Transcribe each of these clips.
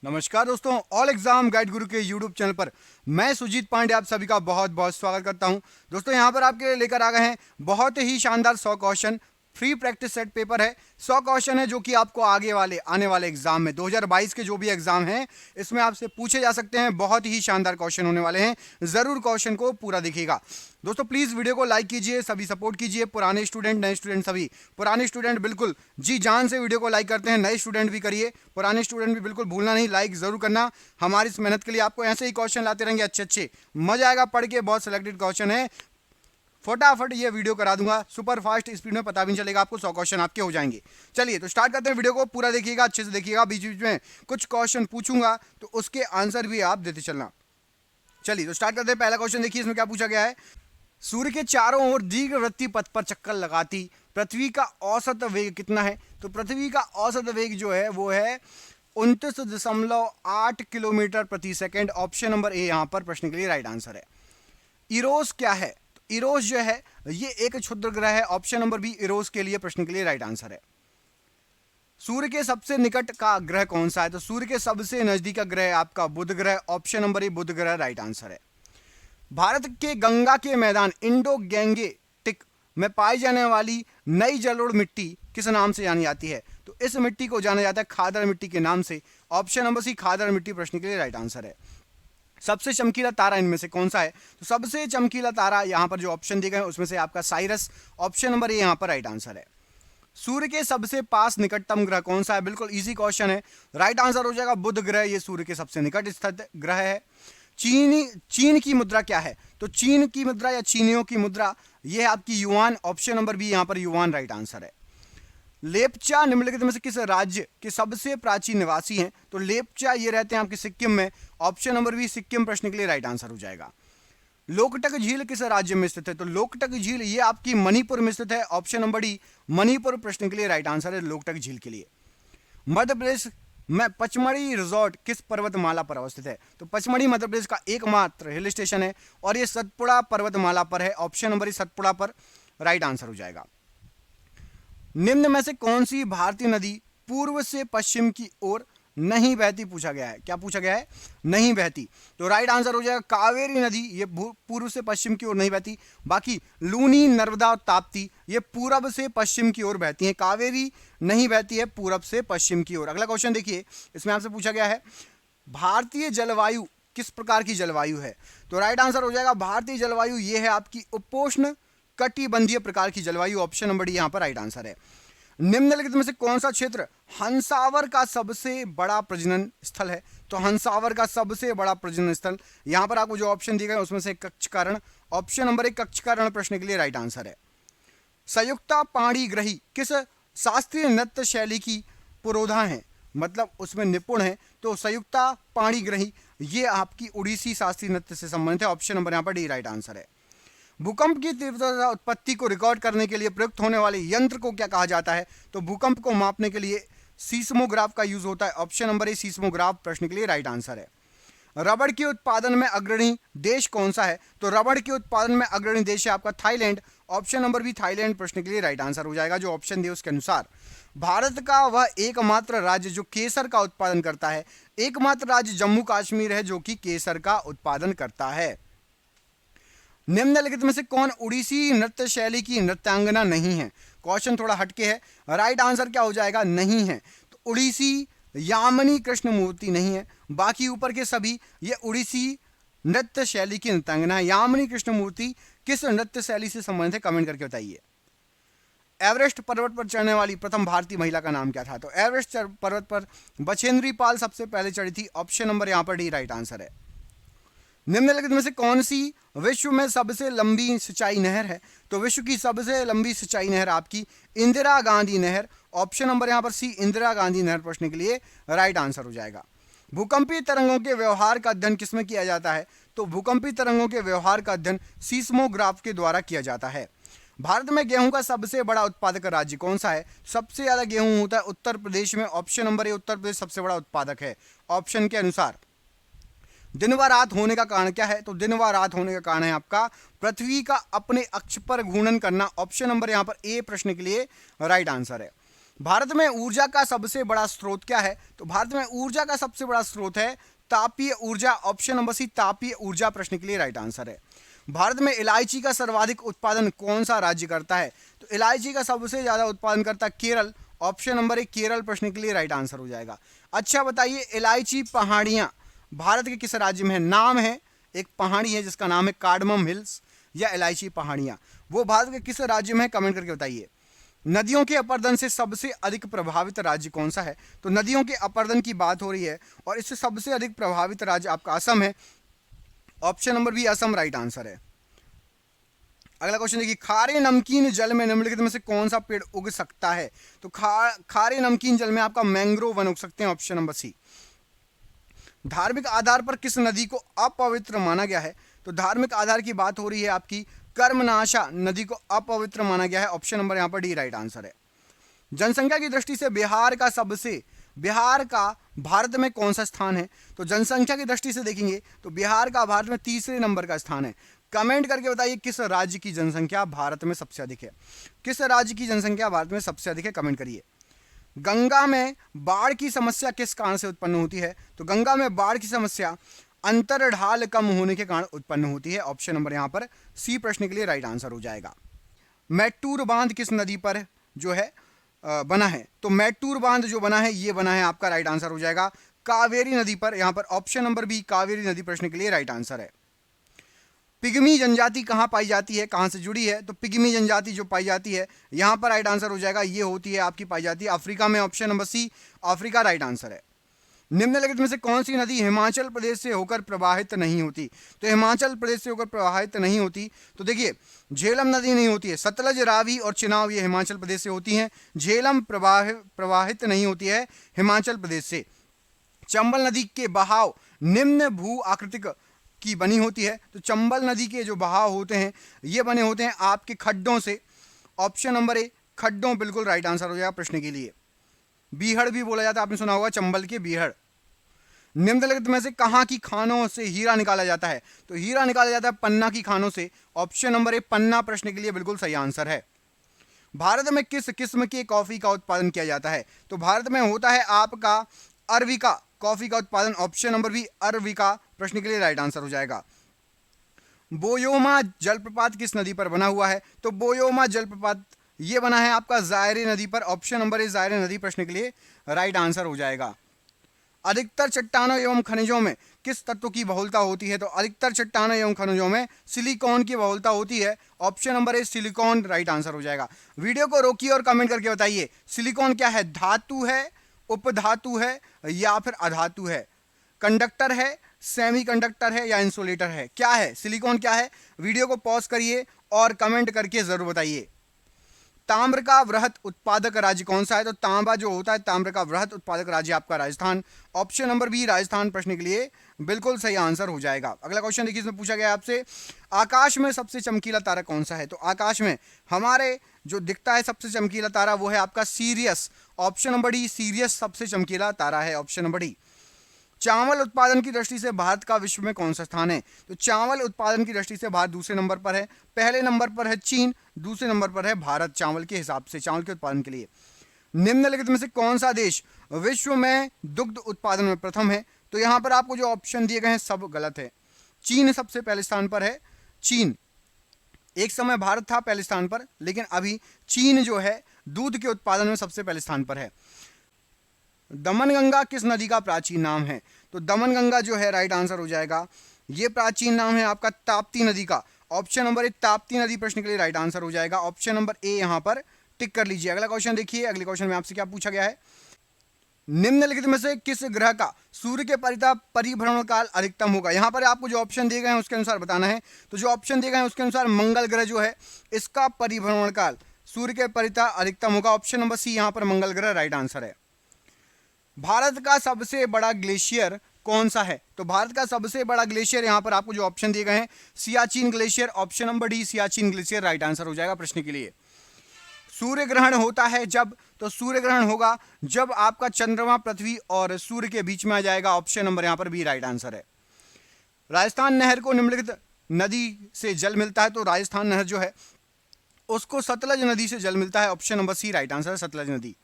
नमस्कार दोस्तों, all exam guide गुरु के यूट्यूब चैनल पर मैं सुजीत पांडे आप सभी का बहुत बहुत स्वागत करता हूं। दोस्तों यहां पर आपके लिए लेकर आ गए हैं बहुत ही शानदार 100 question free practice set paper है। 100 क्वेश्चन है जो कि आपको आने वाले एग्जाम में 2022 के जो भी एग्जाम हैं इसमें आपसे पूछे जा सकते हैं। बहुत ही शानदार क्वेश्चन होने वाले हैं, जरूर क्वेश्चन को पूरा देखिएगा। दोस्तों प्लीज वीडियो को लाइक कीजिए, सभी सपोर्ट कीजिए। पुराने स्टूडेंट, नए स्टूडेंट, सभी पुराने स्टूडेंट बिल्कुल जी जान से वीडियो को लाइक करते हैं, नए स्टूडेंट भी करिए, पुराने स्टूडेंट भी बिल्कुल भूलना नहीं, लाइक जरूर करना। हमारी इस मेहनत के लिए आपको ऐसे ही क्वेश्चन लाते रहेंगे अच्छे अच्छे, मजा आएगा पढ़ के। बहुत सिलेक्टेड क्वेश्चन है, फटाफट ये वीडियो करा दूंगा सुपर फास्ट स्पीड में, पता भी नहीं चलेगा आपको, 100 क्वेश्चन आपके हो जाएंगे। चलिए तो स्टार्ट करते हैं, वीडियो को पूरा देखिएगा, अच्छे से देखिएगा। बीच बीच में कुछ क्वेश्चन पूछूंगा तो उसके आंसर भी आप देते चलना। चलिए तो स्टार्ट करते हैं। पहला क्वेश्चन देखिए, इसमें क्या पूछा गया है। सूर्य के चारों ओर दीर्घवृत्तीय पथ पर चक्कर लगाती पृथ्वी का औसत वेग कितना है? तो पृथ्वी का औसत वेग जो है वो है 29.8 किलोमीटर प्रति सेकंड। ऑप्शन नंबर ए यहां पर प्रश्न के लिए राइट आंसर है। इरोस क्या है? तो इरोस जो है ये एक क्षुद्र ग्रह है। ऑप्शन नंबर बी इरोस के लिए प्रश्न के लिए राइट आंसर है। सूर्य के सबसे निकट का ग्रह कौन सा है? तो सूर्य के सबसे नजदीक का ग्रह आपका बुध ग्रह। ऑप्शन नंबर ए बुध ग्रह राइट आंसर है। भारत के गंगा के मैदान इंडो गैंगेटिक में पाई जाने वाली नई जलोढ़ मिट्टी किस नाम से जानी जाती है? तो इस मिट्टी को जाना जाता है खादर मिट्टी के नाम से। ऑप्शन नंबर सी खादर मिट्टी प्रश्न के लिए राइट आंसर है। सबसे चमकीला तारा इनमें से कौन सा है? तो सबसे चमकीला तारा यहां पर जो ऑप्शन दिए गए उसमें से आपका साइरस। ऑप्शन नंबर ए यहां पर राइट आंसर है। सूर्य के सबसे पास निकटतम ग्रह कौन सा है? बिल्कुल इजी क्वेश्चन है, राइट आंसर हो जाएगा बुध ग्रह। ये सूर्य के सबसे निकट स्थित ग्रह है। चीन की मुद्रा क्या है? तो चीन की मुद्रा या चीनियों की मुद्रा ये है आपकी युआन। ऑप्शन नंबर बी यहां पर युआन राइट आंसर है। लेपचा निम्नलिखित में से किस राज्य के सबसे प्राचीन निवासी हैं? तो लेपचा ये रहते हैं आपके सिक्किम में। ऑप्शन नंबर बी सिक्किम प्रश्न के लिए राइट आंसर हो जाएगा। लोकटक झील किस राज्य में स्थित है? तो लोकटक झील ये आपकी मणिपुर में स्थित है। ऑप्शन नंबर डी मणिपुर प्रश्न के लिए राइट आंसर है लोकटक झील के लिए। मध्य प्रदेश में पचमढ़ी रिजॉर्ट किस पर्वतमाला पर अवस्थित है? तो पचमढ़ी मध्य प्रदेश का एकमात्र हिल स्टेशन है और ये सतपुड़ा पर्वतमाला पर है। ऑप्शन नंबर सतपुड़ा पर राइट आंसर हो जाएगा। निम्न में से कौन सी भारतीय नदी पूर्व से पश्चिम की ओर नहीं बहती? पूछा गया है। क्या पूछा गया है? नहीं बहती। तो राइट आंसर हो जाएगा कावेरी नदी, ये पूर्व से पश्चिम की ओर नहीं बहती। बाकी लूनी, नर्मदा और ताप्ती ये पूरब से पश्चिम की ओर बहती हैं। कावेरी नहीं बहती है पूरब से पश्चिम की ओर। अगला क्वेश्चन देखिए, इसमें आपसे पूछा गया है भारतीय जलवायु किस प्रकार की जलवायु है? तो राइट आंसर हो जाएगा भारतीय जलवायु ये है आपकी उपोष्ण कटिबंधीय प्रकार की जलवायु। ऑप्शन नंबर डी यहां पर राइट आंसर है। निम्नलिखित में से कौन सा क्षेत्र हंसावर का सबसे बड़ा प्रजनन स्थल है? तो हंसावर का सबसे बड़ा प्रजनन स्थल यहां पर आपको जो ऑप्शन दिए गए उसमें से कक्षकारण। ऑप्शन नंबर एक कक्षकारण प्रश्न के लिए राइट आंसर है। संयुक्ता पाणिग्रही किस शास्त्रीय नृत्य शैली की पुरोधा है, मतलब उसमें निपुण है? तो संयुक्ता पाणिग्रही ये आपकी उड़ीसी शास्त्रीय नृत्य से संबंधित है। ऑप्शन नंबर यहां पर डी राइट आंसर है। भूकंप की तीव्रता उत्पत्ति को रिकॉर्ड करने के लिए प्रयुक्त होने वाले यंत्र को क्या कहा जाता है? तो भूकंप को मापने के लिए सीस्मोग्राफ का यूज होता है। ऑप्शन नंबर ए सीस्मोग्राफ प्रश्न के लिए राइट आंसर है। रबड़ के उत्पादन में अग्रणी देश कौन सा है? तो रबड़ के उत्पादन में अग्रणी देश है आपका Thailand. Option number B Thailand प्रश्न के लिए राइट आंसर हो जाएगा, जो ऑप्शन दिए उसके अनुसार। भारत का वह एकमात्र राज्य जो केसर का उत्पादन करता है, एकमात्र राज्य जम्मू कश्मीर है जो कि केसर का उत्पादन करता है। निम्नलिखित में से कौन उड़ीसी नृत्य शैली की नृत्यांगना नहीं है? क्वेश्चन थोड़ा हटके है, राइट आंसर क्या हो जाएगा? नहीं है। तो उड़ीसी यामिनी कृष्णमूर्ति नहीं है, बाकी ऊपर के सभी ये उड़ीसी नृत्य शैली की नृत्यांगना है। यामिनी कृष्णमूर्ति किस नृत्य शैली से संबंधित है? कमेंट करके बताइए। एवरेस्ट पर्वत पर चढ़ने वाली प्रथम भारतीय महिला का नाम क्या था? तो एवरेस्ट पर्वत पर बछेंद्री पाल सबसे पहले चढ़ी थी। ऑप्शन नंबर यहां पर डी राइट आंसर है। निम्नलिखित में से कौन सी विश्व में सबसे लंबी सिंचाई नहर है? तो विश्व की सबसे लंबी सिंचाई नहर आपकी इंदिरा गांधी नहर। ऑप्शन नंबर यहां पर सी इंदिरा गांधी नहर प्रश्न के लिए राइट आंसर हो जाएगा। भूकंपीय तरंगों के व्यवहार का अध्ययन किसमें किया जाता है? तो भूकंपीय तरंगों के व्यवहार का अध्ययन सीस्मोग्राफ के द्वारा किया जाता है। भारत में गेहूं का सबसे बड़ा उत्पादक राज्य कौन सा है? सबसे ज्यादा गेहूं होता है उत्तर प्रदेश में। Option number A Uttar Pradesh सबसे बड़ा उत्पादक है ऑप्शन के अनुसार। दिन व रात होने का कारण क्या है? तो दिन व रात होने का कारण है आपका पृथ्वी का अपने अक्ष पर घूर्णन करना। ऑप्शन नंबर यहां पर ए प्रश्न के लिए राइट आंसर है। भारत में ऊर्जा का सबसे बड़ा स्रोत क्या है? तो भारत में ऊर्जा का सबसे बड़ा स्रोत है तापीय ऊर्जा, ऑप्शन नंबर सी तापीय ऊर्जा प्रश्न के लिए राइट आंसर है। भारत में इलायची का सर्वाधिक उत्पादन कौन सा राज्य करता है? तो इलायची का सबसे ज्यादा उत्पादन करता है Kerala, option number A Kerala प्रश्न के लिए राइट आंसर हो जाएगा। अच्छा बताइए, इलायची पहाड़ियां भारत के किस राज्य में है? नाम है, एक पहाड़ी है जिसका नाम है कार्डमम हिल्स या इलायची पहाड़ियां, वो भारत के किस राज्य में है? कमेंट करके बताइए। नदियों के अपर्दन से सबसे अधिक प्रभावित राज्य कौन सा है? तो नदियों के अपर्दन की बात हो रही है और इससे सबसे अधिक प्रभावित राज्य आपका असम है, option number B Assam right answer है। अगला क्वेश्चन देखिए, खारे नमकीन जल में निम्नलिखित में से कौन सा पेड़ उग सकता है? तो खारे नमकीन जल में आपका मैंग्रोव वन उग सकते हैं, ऑप्शन नंबर सी। धार्मिक आधार पर किस नदी को अपवित्र माना गया है? तो धार्मिक आधार की बात हो रही है आपकी कर्मनाशा नदी को अपवित्र माना गया है, ऑप्शन नंबर यहां पर डी राइट आंसर है। जनसंख्या की दृष्टि से बिहार का भारत में कौन सा स्थान है? तो जनसंख्या की दृष्टि से देखेंगे तो बिहार का भारत में तीसरे नंबर का स्थान है। कमेंट करके बताइए किस राज्य की जनसंख्या भारत में सबसे अधिक है? किस राज्य की जनसंख्या भारत में सबसे अधिक है? कमेंट करिए। गंगा में बाढ़ की समस्या किस कारण से उत्पन्न होती है? तो गंगा में बाढ़ की समस्या अंतरढाल कम होने के कारण उत्पन्न होती है, ऑप्शन नंबर यहां पर सी प्रश्न के लिए राइट आंसर हो जाएगा। मैटूर बांध किस नदी पर जो है बना है? तो मैटूर बांध जो बना है ये बना है आपका राइट आंसर हो जाएगा कावेरी नदी पर, यहां पर ऑप्शन नंबर बी कावेरी नदी प्रश्न के लिए राइट आंसर है। पिग्मी जनजाति कहां पाई जाती है, कहां से जुड़ी है? तो पिग्मी जनजाति जो पाई जाती है यहां पर राइट आंसर हो जाएगा, ये होती है आपकी पाई जाती है अफ्रीका में, option number C Africa right answer है। निम्नलिखित में से कौन सी नदी हिमाचल प्रदेश से होकर प्रवाहित नहीं होती? तो हिमाचल प्रदेश से होकर प्रवाहित नहीं होती, तो देखिए झेलम नदी नहीं होती है, सतलज, रावी और चिनाब ये हिमाचल प्रदेश से होती हैं। झेलम प्रवाहित नहीं होती है हिमाचल प्रदेश से। चंबल नदी के बहाव निम्न भू आकृतिक की बनी होती है, तो चंबल नदी के जो बहाव होते हैं ये बने होते हैं आपके खड्डों से, ऑप्शन नंबर ए खड्डों बिल्कुल राइट आंसर हो जाएगा प्रश्न के लिए। बीहड़ भी बोला जाता है, आपने सुना होगा चंबल के बीहड़। निम्नलिखित में से कहां की खानों से हीरा निकाला जाता है? तो हीरा निकाला जाता है पन्ना की खानों से, ऑप्शन नंबर ए पन्ना प्रश्न के लिए बिल्कुल सही आंसर है। भारत में किस किस्म के कॉफी का उत्पादन किया जाता है? तो भारत में होता है आपका अरबिका कॉफी का उत्पादन, ऑप्शन नंबर बी अरबिका प्रश्न के लिए राइट आंसर हो जाएगा। बोयोमा जलप्रपात किस नदी पर बना हुआ है? तो बोयोमा जलप्रपात ये बना है आपका जायरे नदी पर, ऑप्शन नंबर ए जायरे नदी प्रश्न के लिए राइट आंसर हो जाएगा। अधिकतर चट्टानों एवं खनिजों में किस तत्व की बहुलता होती है? तो अधिकतर चट्टानों एवं खनिजों में सिलिकॉन की बहुलता होती है, option number A silicon right answer हो जाएगा। वीडियो को रोकिए और कमेंट करके बताइए सिलिकॉन क्या है? धातु है, उपधातु है या फिर अधातु है? कंडक्टर है, सेमीकंडक्टर है या इंसुलेटर है? क्या है सिलिकॉन, क्या है? वीडियो को पॉज करिए और कमेंट करके जरूर बताइए। ताम्र का वृहत उत्पादक राज्य कौन सा है? तो तांबा जो होता है ताम्र का वृहत उत्पादक राज्य आपका Rajasthan, option number B Rajasthan प्रश्न के लिए बिल्कुल सही आंसर हो जाएगा। अगला क्वेश्चन देखिए, इसमें पूछा गया आपसे आकाश में सबसे चमकीला तारा कौन सा है? तो आकाश में हमारे जो दिखता है सबसे चमकीला तारा वो है आपका serious, option number D serious सबसे चमकीला तारा है, ऑप्शन नंबर डी। चावल उत्पादन की दृष्टि से भारत का विश्व में कौन सा स्थान है? तो चावल उत्पादन की दृष्टि से भारत दूसरे नंबर पर है, पहले नंबर पर है चीन, दूसरे नंबर पर है भारत चावल के हिसाब से, चावल के उत्पादन के लिए। निम्नलिखित में से कौन सा देश विश्व में दुग्ध उत्पादन में प्रथम है? तो यहां पर आपको जो ऑप्शन दिए गए हैं सब गलत है। चीन सबसे पहले स्थान पर है, चीन। एक समय भारत था पहले स्थान पर, लेकिन अभी चीन जो है दूध के उत्पादन में सबसे पहले स्थान पर है। दमनगंगा किस नदी का प्राचीन नाम है? तो दमनगंगा जो है राइट आंसर हो जाएगा, ये प्राचीन नाम है आपका ताप्ती नदी का, ऑप्शन नंबर ए ताप्ती नदी प्रश्न के लिए राइट आंसर हो जाएगा, ऑप्शन नंबर ए यहां पर टिक कर लीजिए। अगला क्वेश्चन देखिए, अगले क्वेश्चन में आपसे क्या पूछा गया है, निम्नलिखित में से किस ग्रह का सूर्य के परिभ्रमण काल अधिकतम होगा? यहां पर आपको जो ऑप्शन दिए गए हैं उसके अनुसार बताना है। तो जो ऑप्शन दिए गए हैं उसके अनुसार मंगल ग्रह जो है इसका परिभ्रमण काल सूर्य के परिता अधिकतम होगा, ऑप्शन नंबर सी यहां पर मंगल ग्रह राइट आंसर है। भारत का सबसे बड़ा ग्लेशियर कौन सा है? तो भारत का सबसे बड़ा ग्लेशियर यहां पर आपको जो ऑप्शन दिए गए हैं Siachen glacier, option number D Siachen glacier right answer हो जाएगा प्रश्न के लिए। सूर्य ग्रहण होता है जब? तो सूर्य ग्रहण होगा जब आपका चंद्रमा पृथ्वी और सूर्य के बीच में आ जाएगा, ऑप्शन नंबर यहां पर बी राइट आंसर है। राजस्थान नहर को निम्नलिखित नदी से जल मिलता है, तो राजस्थान नहर जो है उसको सतलज नदी से जल मिलता है, option number C right answer है सतलज नदी।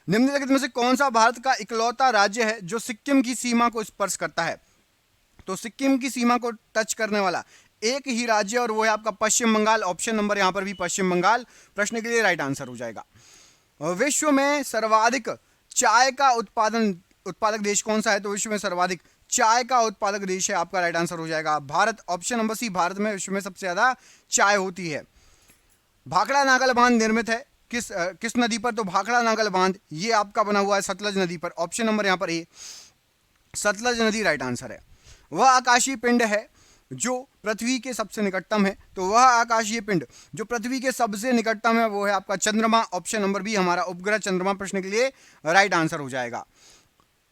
निम्नलिखित में से कौन सा भारत का इकलौता राज्य है जो सिक्किम की सीमा को स्पर्श करता है? तो सिक्किम की सीमा को टच करने वाला एक ही राज्य और वो है आपका पश्चिम बंगाल। ऑप्शन नंबर यहां पर भी पश्चिम बंगाल प्रश्न के लिए राइट आंसर हो जाएगा। विश्व में सर्वाधिक चाय का उत्पादक देश कौन सा है? तो विश्व में सर्वाधिक चाय का उत्पादक देश है आपका राइट आंसर हो जाएगा Bharat. Option number C, Bharat में विश्व में सबसे ज्यादा चाय होती है। भाखड़ा नागल बांध निर्मित है किस नदी पर? तो भाखड़ा नागल बांध ये आपका बना हुआ है सतलज नदी पर। ऑप्शन नंबर यहां पर ए, सतलज नदी राइट आंसर है। वह आकाशीय पिंड है जो पृथ्वी के सबसे निकटतम है। तो वह आकाशीय पिंड जो पृथ्वी के सबसे निकटतम है वो है आपका चंद्रमा। ऑप्शन नंबर बी हमारा उपग्रह चंद्रमा प्रश्न के लिए राइट आंसर हो जाएगा।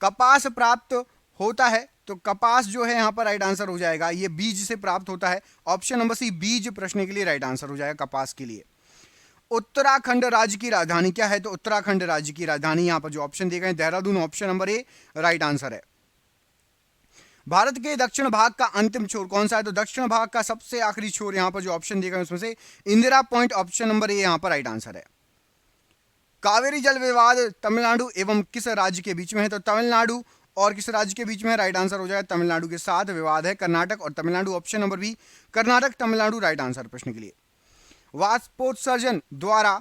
कपास प्राप्त होता है तो कपास जो है यहां पर राइट आंसर हो जाएगा, ये बीज से प्राप्त होता है। ऑप्शन नंबर सी बीज प्रश्न के लिए राइट आंसर हो जाएगा कपास के लिए। उत्तराखंड राज्य की राजधानी क्या है? तो उत्तराखंड राज्य की राजधानी यहां पर जो ऑप्शन दिए गए Dehradun. Option number A right answer है। भारत के दक्षिण भाग का अंतिम छोर कौन सा है? तो दक्षिण भाग का सबसे आखिरी छोर यहां पर जो ऑप्शन दिए गए उसमें से Indira point. Option number A यहां पर राइट आंसर है। कावेरी जल विवाद तमिलनाडु एवं किस राज्य के बीच में है? तो तमिलनाडु और किस राज्य के बीच में? राइट आंसर हो जाएगा तमिलनाडु के साथ विवाद है कर्नाटक और Tamil Nadu. Option number B Karnataka Tamil Nadu right answer प्रश्न के लिए। वाष्पोत्सर्जन द्वारा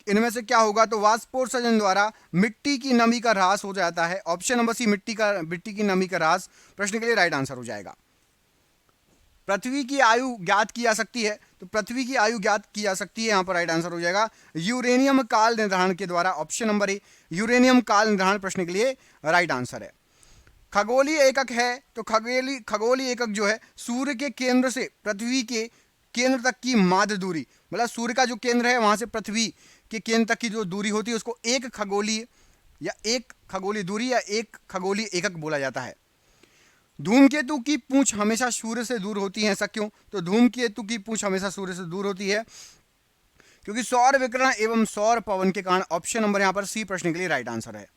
इनमें से क्या होगा? तो वाष्पोत्सर्जन द्वारा मिट्टी की नमी का ह्रास हो जाता है। ऑप्शन नंबर सी मिट्टी की नमी का ह्रास प्रश्न के लिए राइट आंसर हो जाएगा। पृथ्वी की आयु ज्ञात की जा सकती है तो पृथ्वी की आयु ज्ञात की जा सकती है यहां पर राइट आंसर हो जाएगा यूरेनियम काल निर्धारण के द्वारा। ऑप्शन नंबर ए यूरेनियम काल निर्धारण प्रश्न के लिए राइट आंसर है। खगोलीय एकक है तो खगोलीय एकक जो है सूर्य के केंद्र से पृथ्वी के केंद्र तक की माध्य दूरी, मतलब सूर्य का जो केंद्र है वहां से पृथ्वी के केंद्र तक की जो दूरी होती है उसको एक खगोलीय दूरी या एक खगोलीय एकक बोला जाता है। धूमकेतु की पूंछ हमेशा सूर्य से दूर होती है, ऐसा क्यों? तो धूमकेतु की पूंछ हमेशा सूर्य से दूर होती है क्योंकि सौर विकिरण एवं सौर पवन के कारण। ऑप्शन नंबर यहां पर सी प्रश्न के लिए राइट आंसर है।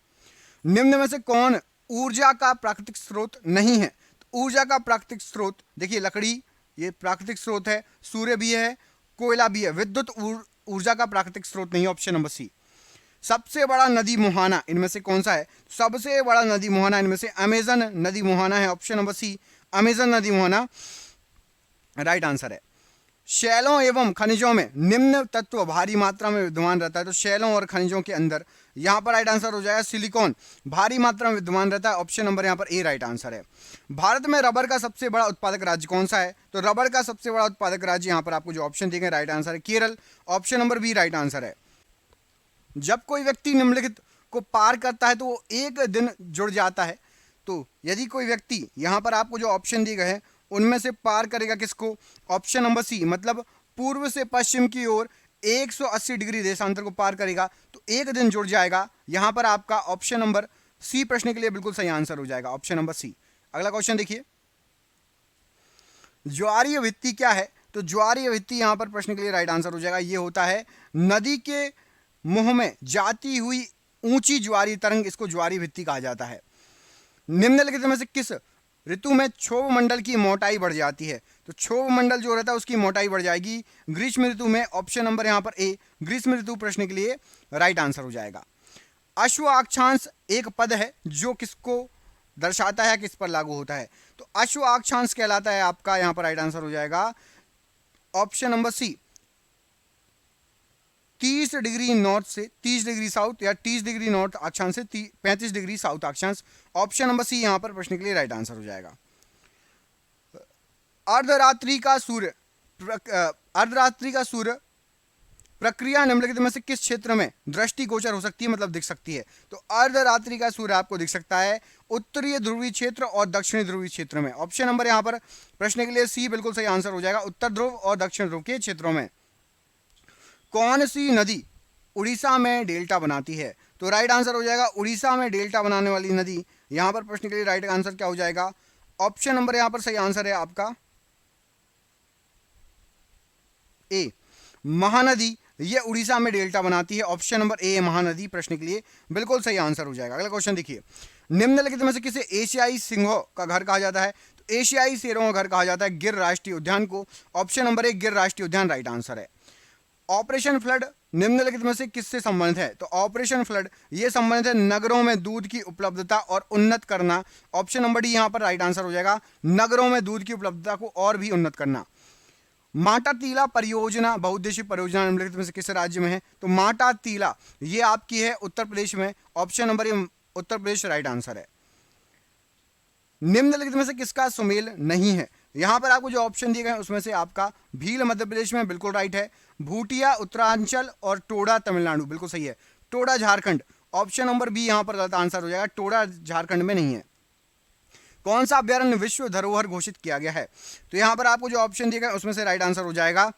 निम्न में से कौन ऊर्जा का प्राकृतिक स्रोत नहीं है? तो ऊर्जा का प्राकृतिक स्रोत देखिए लकड़ी ये प्राकृतिक स्रोत है, सूर्य भी है, कोयला भी है, विद्युत ऊर्जा का प्राकृतिक स्रोत नहीं। Option number C. सबसे बड़ा नदी मुहाना इनमें से कौन सा है? सबसे बड़ा नदी मुहाना इनमें से अमेजन नदी मुहाना है। ऑप्शन नंबर सी अमेजन नदी मुहाना राइट आंसर है। शैलों एवं खनिजों में निम्न तत्व भारी मात्रा में विद्यमान रहता है तो शैलों और खनिजों के अंदर यहां पर राइट आंसर हो जाएगा सिलिकॉन भारी मात्रा में विद्यमान रहता है। ऑप्शन नंबर यहां पर ए राइट आंसर है। भारत में रबर का सबसे बड़ा उत्पादक राज्य कौन सा है? तो रबर का सबसे बड़ा उत्पादक राज्य यहां पर आपको जो ऑप्शन दिए गए राइट आंसर है Kerala. Option number B right answer है। जब कोई व्यक्ति निम्नलिखित को पार करता है तो वो एक दिन जुड़ जाता है। तो यदि कोई व्यक्ति यहां पर आपको जो ऑप्शन दिए गए हैं उनमें से पार करेगा किसको? ऑप्शन नंबर सी मतलब पूर्व से पश्चिम की ओर 180 डिग्री देशांतर को पार करेगा तो एक दिन जुड़ जाएगा। यहां पर आपका ऑप्शन नंबर सी प्रश्न के लिए बिल्कुल सही आंसर हो जाएगा। Option number C. अगला क्वेश्चन देखिए, ज्वारीय भित्ति क्या है? तो ज्वारीय भित्ति यहां पर प्रश्न के लिए राइट आंसर हो जाएगा ये होता है नदी के मुंह में जाती हुई ऊंची ज्वारीय तरंग, इसको ज्वारीय भित्ति कहा जाता है। निम्नलिखित में से किस ऋतु में क्षोभ मंडल की मोटाई बढ़ जाती है? तो क्षोभ मंडल जो रहता है उसकी मोटाई बढ़ जाएगी ग्रीष्म ऋतु में। ऑप्शन नंबर यहां पर ए ग्रीष्म ऋतु प्रश्न के लिए राइट आंसर हो जाएगा। अश्व अक्षांश एक पद है जो किसको दर्शाता है, किस पर लागू होता है? तो अश्व अक्षांश कहलाता है आपका यहां पर राइट आंसर हो जाएगा option number C 30 degree north से 30 डिग्री साउथ या 30 डिग्री नॉर्थ अक्षांश से 35 डिग्री साउथ अक्षांश। ऑप्शन नंबर सी यहां पर प्रश्न के लिए राइट आंसर हो जाएगा। अर्धरात्रि का सूर्य प्रक्रिया निम्नलिखित में से किस क्षेत्र में दृष्टिगोचर हो सकती है, मतलब दिख सकती है? तो अर्धरात्रि का सूर्य आपको दिख सकता है उत्तरीय ध्रुवीय क्षेत्र और दक्षिणी ध्रुवीय क्षेत्र में। ऑप्शन नंबर यहां पर प्रश्न के लिए सी बिल्कुल सही आंसर हो जाएगा उत्तर ध्रुव और दक्षिण ध्रुव के क्षेत्रों में। कौन सी नदी उड़ीसा में डेल्टा बनाती है? तो राइट आंसर हो जाएगा उड़ीसा में डेल्टा बनाने वाली नदी। यहां पर प्रश्न के लिए राइट आंसर क्या हो जाएगा? ऑप्शन नंबर यहां पर सही आंसर है आपका ए महानदी, ये उड़ीसा में डेल्टा बनाती है। ऑप्शन नंबर ए महानदी प्रश्न के लिए बिल्कुल सही आंसर हो जाएगा। अगला क्वेश्चन देखिए, निम्नलिखित में से किसे एशियाई सिंहों का घर कहा जाता है? तो एशियाई शेरों का घर कहा जाता है गिर राष्ट्रीय उद्यान को। ऑप्शन नंबर ए गिर राष्ट्रीय उद्यान राइट आंसर है। ऑपरेशन फ्लड निम्नलिखित में से किससे संबंधित है? तो ऑपरेशन फ्लड ये संबंधित है नगरों में दूध की उपलब्धता और उन्नत करना। ऑप्शन नंबर डी यहां पर राइट आंसर हो जाएगा, नगरों में दूध की उपलब्धता को और भी उन्नत करना। माटातीला परियोजना बहुउद्देशीय परियोजना निम्नलिखित में से किस राज्य में है? तो माटातीला ये आपकी है उत्तर प्रदेश में। Option number A Uttar Pradesh right answer है। निम्नलिखित में से किसका सुमेल नहीं है? यहां पर आपको जो ऑप्शन दिए गए हैं उसमें से आपका भील मध्य प्रदेश में बिल्कुल राइट है, भूटिया उत्तरांचल और टोडा तमिलनाडु बिल्कुल सही है, Toda Jharkhand option number B यहां पर गलत आंसर हो जाएगा, टोडा झारखंड में नहीं है। कौन सा अभ्यारण्य विश्व धरोहर घोषित किया गया है? तो यहां पर आपको जो ऑप्शन दिए गए उसमें से राइट आंसर हो जाएगा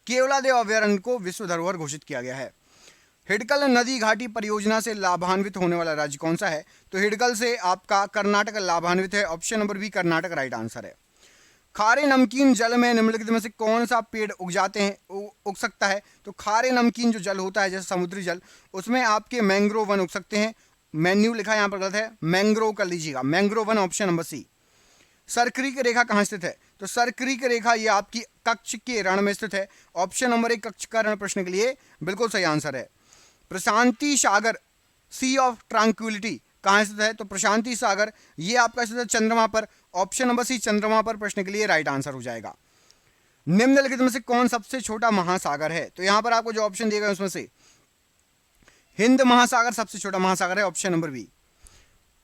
केवलादेव अभ्यारण्य को विश्व धरोहर घोषित किया गया है। हिडकल नदी घाटी परियोजना से लाभान्वित होने वाला राज्य कौन सा है? तो हिडकल से आपका कर्नाटक लाभान्वित है। Option number B Karnataka right answer है। खारे नमकीन जल में निम्नलिखित में से कौन सा पेड़ उग सकता है? तो खारे नमकीन जो जल होता है जैसे समुद्री जल, उसमें आपके मैंग्रोव वन उग सकते हैं। मेन्यू लिखा है यहाँ पर गलत है, मैंग्रोव कर लीजिएगा, मैंग्रोव वन ऑप्शन नंबर सी। सरक्रीक रेखा कहाँ स्थित है? तो सरक्रीक रेखा ये आपकी कच्छ के रण में स्थित है। ऑप्शन नंबर एक कच्छ का रण प्रश्न के लिए बिल्कुल सही आंसर है। प्रशांति सागर सी ऑफ ट्रांक्विलिटी कहाँ स्थित है? तो प्रशांति सागर ये आपका स्थित है चंद्रमा पर। ऑप्शन नंबर सी चंद्रमा पर प्रश्न के लिए राइट आंसर हो जाएगा। निम्नलिखित में से कौन सबसे छोटा महासागर है? तो यहां पर आपको जो ऑप्शन दिए गए उसमें से हिंद महासागर सबसे छोटा महासागर है, ऑप्शन नंबर बी।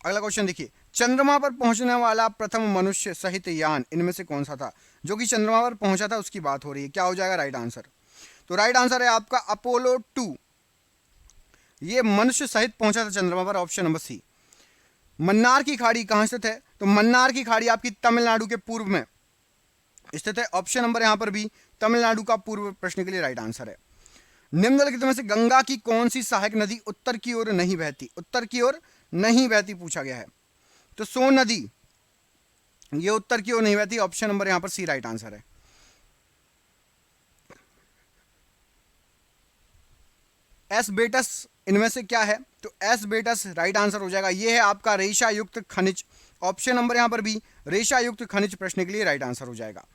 अगला क्वेश्चन देखिए, चंद्रमा पर पहुंचने वाला प्रथम मनुष्य सहित यान इनमें से कौन सा था? जो कि चंद्रमा पर पहुंचा था उसकी बात हो रही है, क्या हो जाएगा राइट आंसर? तो राइट आंसर है आपका अपोलो 2, ये मनुष्य सहित पहुंचा था चंद्रमा पर, ऑप्शन नंबर सी। मन्नार की खाड़ी कहां स्थित है? तो मन्नार की खाड़ी आपकी तमिलनाडु के पूर्व में स्थित है। ऑप्शन नंबर यहां पर भी तमिलनाडु का पूर्व प्रश्न के लिए राइट आंसर है। निम्नलिखित में से गंगा की कौन सी सहायक नदी उत्तर की ओर नहीं बहती? उत्तर की ओर नहीं बहती पूछा गया है। तो सोन नदी ये उत्तर की ओर नहीं बहती, ऑप्शन नंबर यहां पर सी राइट आंसर है। एस्बेस्टस इनमें से क्या है? तो एस्बेस्टस राइट आंसर हो जाएगा, ये है आपका रेशा युक्त खनिज। ऑप्शन नंबर यहां पर भी रेशा युक्त खनिज प्रश्न के लिए राइट आंसर हो जाएगा।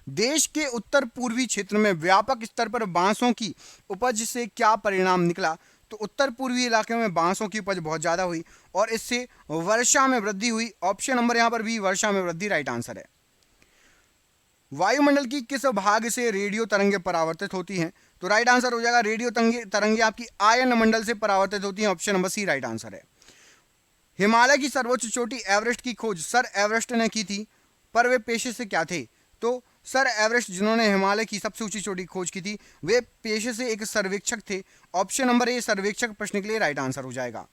देश के उत्तर पूर्वी क्षेत्र में व्यापक स्तर पर बांसों की उपज से क्या परिणाम निकला? तो उत्तर पूर्वी इलाके में बांसों की उपज बहुत ज्यादा हुई और इससे वर्षा में वृद्धि हुई। ऑप्शन नंबर यहां पर भी वर्षा में वृद्धि राइट आंसर है। वायुमंडल की किस भाग से रेडियो तरंगे परावर्तित होती हैं? तो राइट आंसर हो जाएगा रेडियो तरंगे आपकी आयन मंडल से परावर्तित होती हैं। Option number C right answer है। हिमालय की सर्वोच्च चोटी एवरेस्ट की खोज सर एवरेस्ट ने की थी, पर वे पेशे से क्या थे? तो सर एवरेस्ट जिन्होंने हिमालय की सबसे ऊंची चोटी खोज की थी वे पेशे से एक सर्वेक्षक थे। ऑप्शन नंबर ए सर्वेक्षक प्रश्न के लिए राइट आंसर हो जाएगा।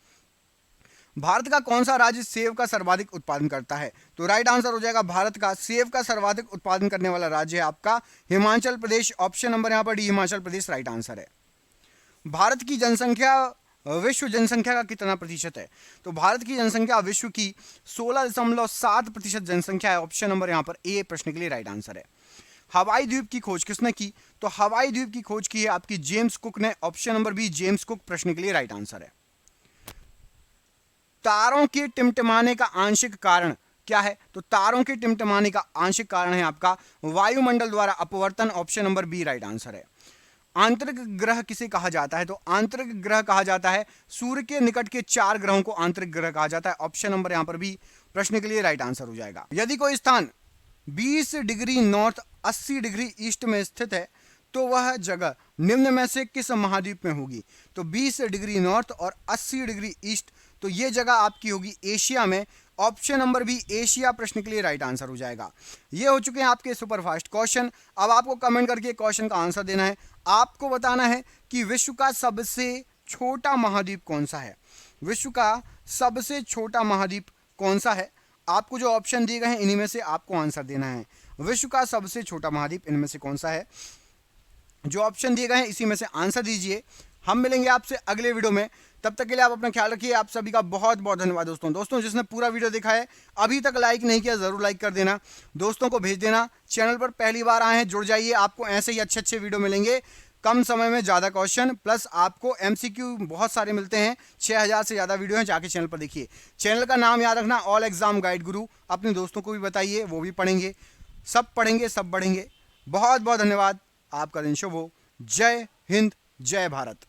भारत का कौन सा राज्य सेब का सर्वाधिक उत्पादन करता है? तो राइट आंसर हो जाएगा भारत का सेब का सर्वाधिक उत्पादन करने वाला राज्य है आपका हिमाचल प्रदेश। ऑप्शन नंबर यहां पर D Himachal Pradesh right answer है। भारत की जनसंख्या विश्व जनसंख्या का कितना प्रतिशत है? तो भारत की जनसंख्या विश्व की 16.7% जनसंख्या है। ऑप्शन नंबर यहां पर ए प्रश्न के लिए राइट आंसर है। हवाई द्वीप की खोज किसने की? तो हवाई द्वीप की खोज की है आपकी जेम्स कुक ने। Option number B James Cook प्रश्न के लिए राइट आंसर है। तारों के टिमटिमाने का आंशिक कारण क्या है? तो तारों के टिमटिमाने का आंशिक कारण है आपका वायुमंडल द्वारा अपवर्तन। Option number B right answer है। आंतरिक ग्रह किसे कहा जाता है? तो आंतरिक ग्रह कहा जाता है सूर्य के निकट के 4 ग्रहों को आंतरिक ग्रह कहा जाता है। ऑप्शन नंबर यहां पर भी प्रश्न के लिए राइट आंसर हो जाएगा। यदि कोई स्थान 20 डिग्री नॉर्थ 80 डिग्री ईस्ट में स्थित है तो वह जगह निम्न में से किस महाद्वीप में होगी? तो 20 डिग्री नॉर्थ और 80 डिग्री ईस्ट, तो ये जगह आपकी होगी एशिया में। ऑप्शन नंबर बी एशिया प्रश्न के लिए राइट आंसर हो जाएगा। ये हो चुके हैं आपके सुपरफास्ट क्वेश्चन। अब आपको कमेंट करके क्वेश्चन का आंसर देना है। आपको बताना है कि विश्व का सबसे छोटा महाद्वीप कौन सा है? विश्व का सबसे छोटा महाद्वीप कौन सा है? आपको जो ऑप्शन दिए गए हैं इन्हीं में से आपको आंसर देना है। विश्व का सबसे छोटा महाद्वीप इनमें से कौन सा है? जो ऑप्शन दिए गए हैं इसी में से आंसर दीजिए। हम मिलेंगे आपसे अगले वीडियो में, तब तक के लिए आप अपना ख्याल रखिए। आप सभी का बहुत बहुत धन्यवाद दोस्तों जिसने पूरा वीडियो देखा है अभी तक लाइक नहीं किया जरूर लाइक कर देना, दोस्तों को भेज देना। चैनल पर पहली बार आए हैं जुड़ जाइए, आपको ऐसे ही अच्छे वीडियो मिलेंगे, कम समय में ज़्यादा क्वेश्चन, प्लस आपको MCQ बहुत सारे मिलते हैं। 6000 से ज़्यादा वीडियो हैं, जाके चैनल पर देखिए। चैनल का नाम याद रखना ऑल एग्जाम गाइड गुरु। अपने दोस्तों को भी बताइए, वो भी पढ़ेंगे, सब पढ़ेंगे सब बढ़ेंगे। बहुत बहुत धन्यवाद। आपका दिन शुभ हो। जय हिंद, जय भारत।